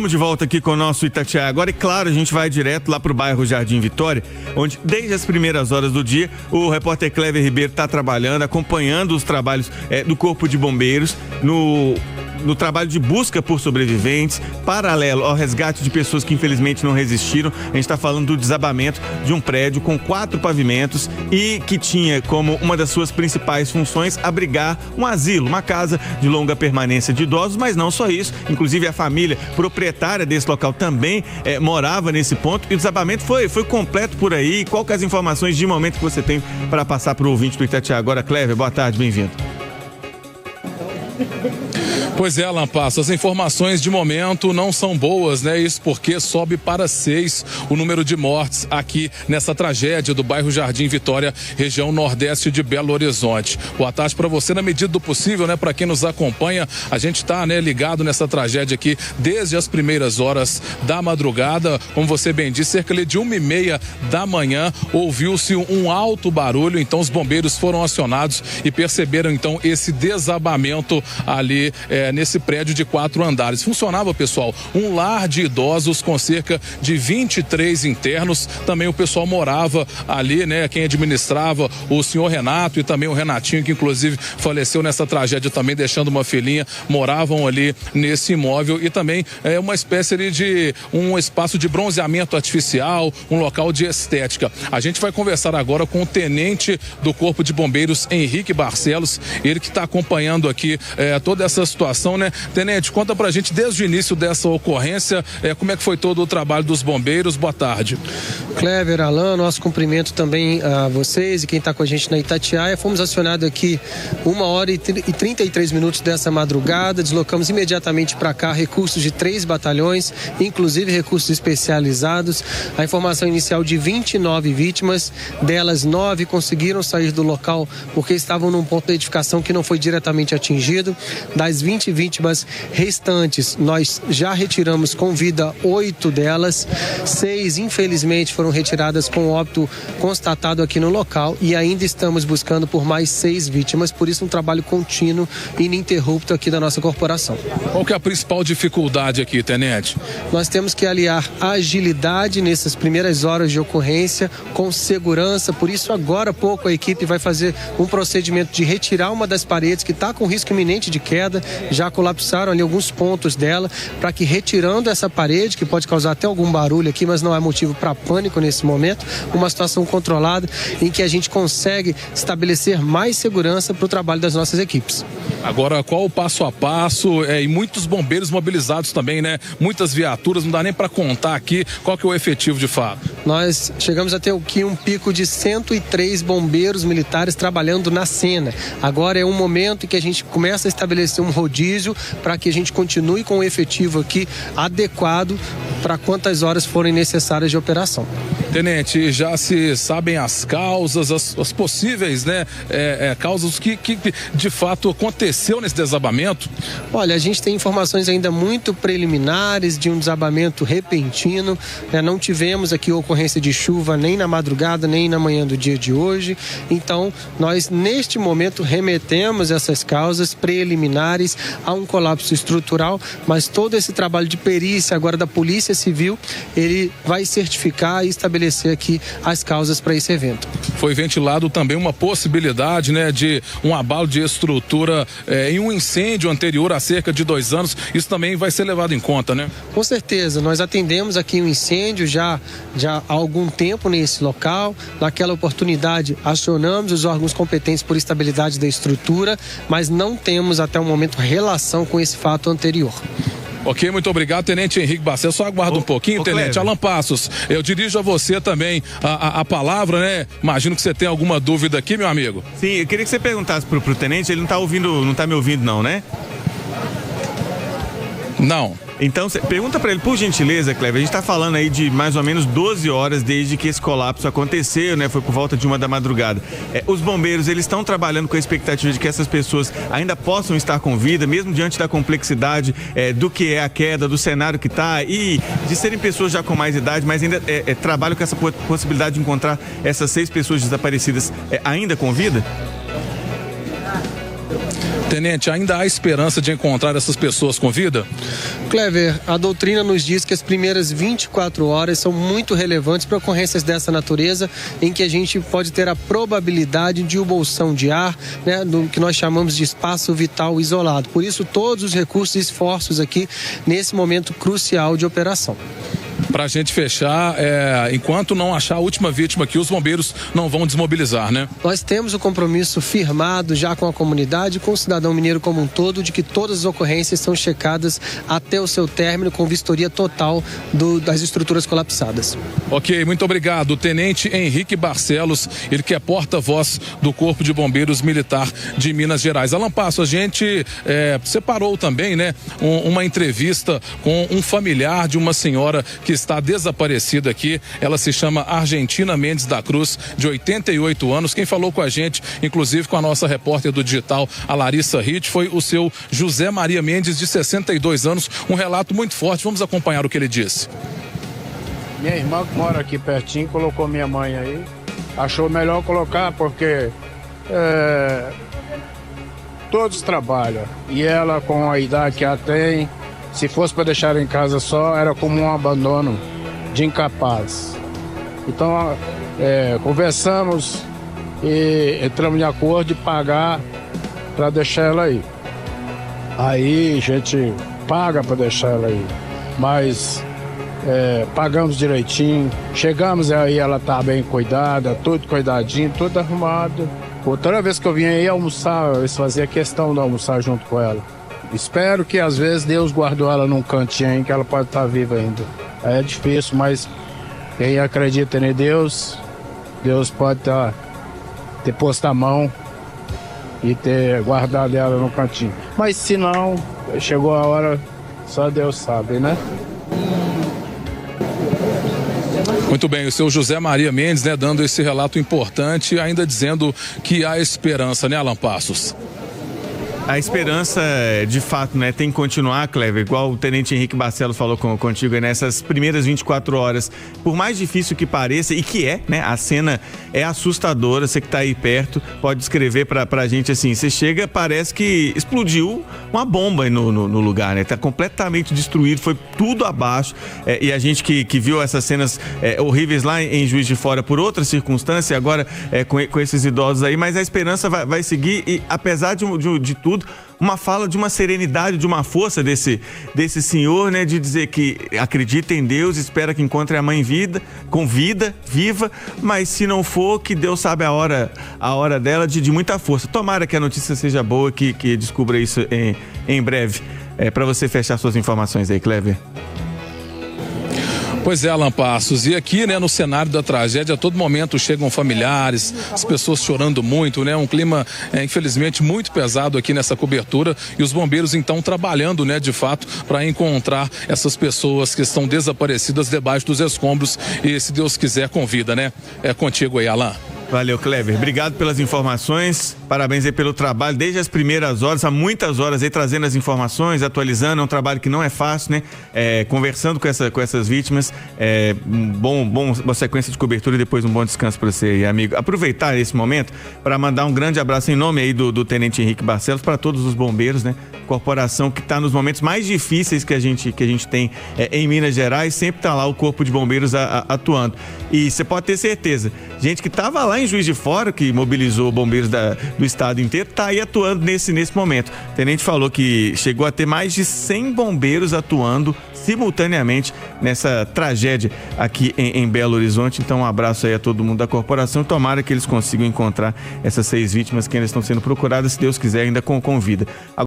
Estamos de volta aqui com o nosso Itatiaia agora e, claro, a gente vai direto lá para o bairro Jardim Vitória, onde desde as primeiras horas do dia o repórter Clever Ribeiro está trabalhando, acompanhando os trabalhos do Corpo de Bombeiros no trabalho de busca por sobreviventes, paralelo ao resgate de pessoas que infelizmente não resistiram. A gente está falando do desabamento de um prédio com 4 pavimentos e que tinha como uma das suas principais funções abrigar um asilo, uma casa de longa permanência de idosos, mas não só isso, inclusive a família proprietária desse local também morava nesse ponto e o desabamento foi completo por aí. Qual que é as informações de momento que você tem para passar para o ouvinte do Itatiaia agora? Clever, boa tarde, bem-vindo. Pois é, Alan Passo, as informações de momento não são boas, né? Isso porque sobe para 6 o número de mortes aqui nessa tragédia do bairro Jardim Vitória, região nordeste de Belo Horizonte. Boa tarde para você, na medida do possível, né? Para quem nos acompanha, a gente está, né, ligado nessa tragédia aqui desde as primeiras horas da madrugada. Como você bem disse, cerca de 1h30 da manhã, ouviu-se um alto barulho, então os bombeiros foram acionados e perceberam então esse desabamento ali nesse prédio de 4 andares. Funcionava, pessoal, um lar de idosos com cerca de 23 internos. Também o pessoal morava ali, né? Quem administrava, o senhor Renato e também o Renatinho, que inclusive faleceu nessa tragédia também, deixando uma filhinha, moravam ali nesse imóvel e também uma espécie ali de um espaço de bronzeamento artificial, um local de estética. A gente vai conversar agora com o tenente do Corpo de Bombeiros, Henrique Barcelos, ele que está acompanhando aqui toda essa situação, né? Tenente, conta pra gente desde o início dessa ocorrência, como é que foi todo o trabalho dos bombeiros. Boa tarde. Clever, Alan, nosso cumprimento também a vocês e quem está com a gente na Itatiaia. Fomos acionados aqui 1h33 dessa madrugada, deslocamos imediatamente para cá recursos de 3 batalhões, inclusive recursos especializados. A informação inicial de 29 vítimas, delas 9 conseguiram sair do local porque estavam num ponto de edificação que não foi diretamente atingido. Das 20 vítimas restantes, nós já retiramos com vida 8 delas, 6 infelizmente foram retiradas com óbito constatado aqui no local e ainda estamos buscando por mais 6 vítimas, por isso um trabalho contínuo e ininterrupto aqui da nossa corporação. Qual que é a principal dificuldade aqui, tenente? Nós temos que aliar agilidade nessas primeiras horas de ocorrência com segurança, por isso agora há pouco a equipe vai fazer um procedimento de retirar uma das paredes que está com risco iminente de queda. Já colapsaram ali alguns pontos dela, para que retirando essa parede, que pode causar até algum barulho aqui, mas não é motivo para pânico nesse momento, uma situação controlada em que a gente consegue estabelecer mais segurança para o trabalho das nossas equipes. Agora, qual o passo a passo e muitos bombeiros mobilizados também, né? Muitas viaturas, não dá nem para contar aqui qual que é o efetivo de fato. Nós chegamos a ter aqui um pico de 103 bombeiros militares trabalhando na cena. Agora é um momento em que a gente começa a estabelecer um rodízio para que a gente continue com o efetivo aqui adequado para quantas horas forem necessárias de operação. Tenente, já se sabem as causas, as possíveis, né, causas que de fato aconteceu nesse desabamento? Olha, a gente tem informações ainda muito preliminares de um desabamento repentino, né? Não tivemos aqui ocorrência de chuva nem na madrugada, nem na manhã do dia de hoje, então nós neste momento remetemos essas causas preliminares a um colapso estrutural, mas todo esse trabalho de perícia agora da Polícia Civil, ele vai certificar e estabelecer aqui as causas para esse evento. Foi ventilado também uma possibilidade, né, de um abalo de estrutura em um incêndio anterior há cerca de 2 anos. Isso também vai ser levado em conta, né? Com certeza, nós atendemos aqui um incêndio já há algum tempo nesse local. Naquela oportunidade, acionamos os órgãos competentes por estabilidade da estrutura, mas não temos até o momento relação com esse fato anterior. Ok, muito obrigado, Tenente Henrique Barcelos. Só aguarda um pouquinho, Tenente. Alan Passos, eu dirijo a você também a palavra, né? Imagino que você tem alguma dúvida aqui, meu amigo. Sim, eu queria que você perguntasse pro Tenente, ele não tá me ouvindo não, né? Não. Então, pergunta para ele, por gentileza, Cleber, a gente está falando aí de mais ou menos 12 horas desde que esse colapso aconteceu, né? Foi por volta de 1 da madrugada. Os bombeiros, eles estão trabalhando com a expectativa de que essas pessoas ainda possam estar com vida, mesmo diante da complexidade do que é a queda, do cenário que está e de serem pessoas já com mais idade, mas ainda trabalham com essa possibilidade de encontrar essas 6 pessoas desaparecidas ainda com vida? Tenente, ainda há esperança de encontrar essas pessoas com vida? Clever, a doutrina nos diz que as primeiras 24 horas são muito relevantes para ocorrências dessa natureza, em que a gente pode ter a probabilidade de bolsão de ar, né, do que nós chamamos de espaço vital isolado. Por isso, todos os recursos e esforços aqui nesse momento crucial de operação. Para a gente fechar, enquanto não achar a última vítima aqui, os bombeiros não vão desmobilizar, né? Nós temos o compromisso firmado já com a comunidade e com o cidadão mineiro como um todo, de que todas as ocorrências são checadas até o seu término, com vistoria total das estruturas colapsadas. Ok, muito obrigado. O Tenente Henrique Barcelos, ele que é porta-voz do Corpo de Bombeiros Militar de Minas Gerais. Alan Passo, a gente separou também, né, uma entrevista com um familiar de uma senhora que está desaparecida aqui. Ela se chama Argentina Mendes da Cruz, de 88 anos. Quem falou com a gente, inclusive com a nossa repórter do digital, a Larissa Ritt, foi o seu José Maria Mendes, de 62 anos. Um relato muito forte. Vamos acompanhar o que ele disse. Minha irmã, que mora aqui pertinho, colocou minha mãe aí. Achou melhor colocar porque todos trabalham. E ela, com a idade que ela tem, se fosse para deixar em casa só, era como um abandono de incapaz. Então, conversamos e entramos em acordo de pagar para deixar ela aí. Aí a gente paga para deixar ela aí, mas pagamos direitinho. Chegamos aí, ela tá bem cuidada, tudo cuidadinho, tudo arrumado. Outra vez que eu vim aí almoçar, eu fazia questão de almoçar junto com ela. Espero que às vezes Deus guardou ela num cantinho que ela pode estar viva ainda. É difícil, mas quem acredita em Deus, Deus pode ter posto a mão e ter guardado ela no cantinho. Mas se não, chegou a hora, só Deus sabe, né? Muito bem, o seu José Maria Mendes, né, dando esse relato importante, ainda dizendo que há esperança, né, Alan Passos? A esperança, de fato, né, tem que continuar, Clever, igual o Tenente Henrique Barcelos falou contigo aí, nessas primeiras 24 horas. Por mais difícil que pareça, e que né, a cena é assustadora, você que tá aí perto, pode descrever pra gente assim, você chega, parece que explodiu uma bomba aí no lugar, né, tá completamente destruído, foi tudo abaixo, e a gente que viu essas cenas horríveis lá em Juiz de Fora por outra circunstância, agora com esses idosos aí, mas a esperança vai seguir, e apesar de tudo, uma fala de uma serenidade, de uma força desse senhor, né, de dizer que acredita em Deus, espera que encontre a mãe com vida, viva, mas se não for, que Deus sabe a hora dela, de muita força. Tomara que a notícia seja boa, que descubra isso em breve. Para você fechar suas informações aí, Clever. Pois é, Alan Passos, e aqui, né, no cenário da tragédia, a todo momento chegam familiares, as pessoas chorando muito, né, um clima, infelizmente, muito pesado aqui nessa cobertura, e os bombeiros, então, trabalhando, né, de fato, para encontrar essas pessoas que estão desaparecidas debaixo dos escombros, e, se Deus quiser, com vida, né? É contigo aí, Alan. Valeu, Clever. Obrigado pelas informações. Parabéns aí pelo trabalho desde as primeiras horas, há muitas horas aí trazendo as informações, atualizando. É um trabalho que não é fácil, né? Conversando com essas vítimas. Boa sequência de cobertura e depois um bom descanso para você aí, amigo. Aproveitar esse momento para mandar um grande abraço em nome aí do Tenente Henrique Barcelos para todos os bombeiros, né? Corporação que está nos momentos mais difíceis que a gente tem em Minas Gerais, sempre está lá o Corpo de Bombeiros atuando. E você pode ter certeza, gente que estava lá em Juiz de Fora, que mobilizou bombeiros do estado inteiro, está aí atuando nesse momento. O tenente falou que chegou a ter mais de 100 bombeiros atuando simultaneamente nessa tragédia aqui em Belo Horizonte. Então um abraço aí a todo mundo da corporação, tomara que eles consigam encontrar essas 6 vítimas que ainda estão sendo procuradas, se Deus quiser, ainda com vida.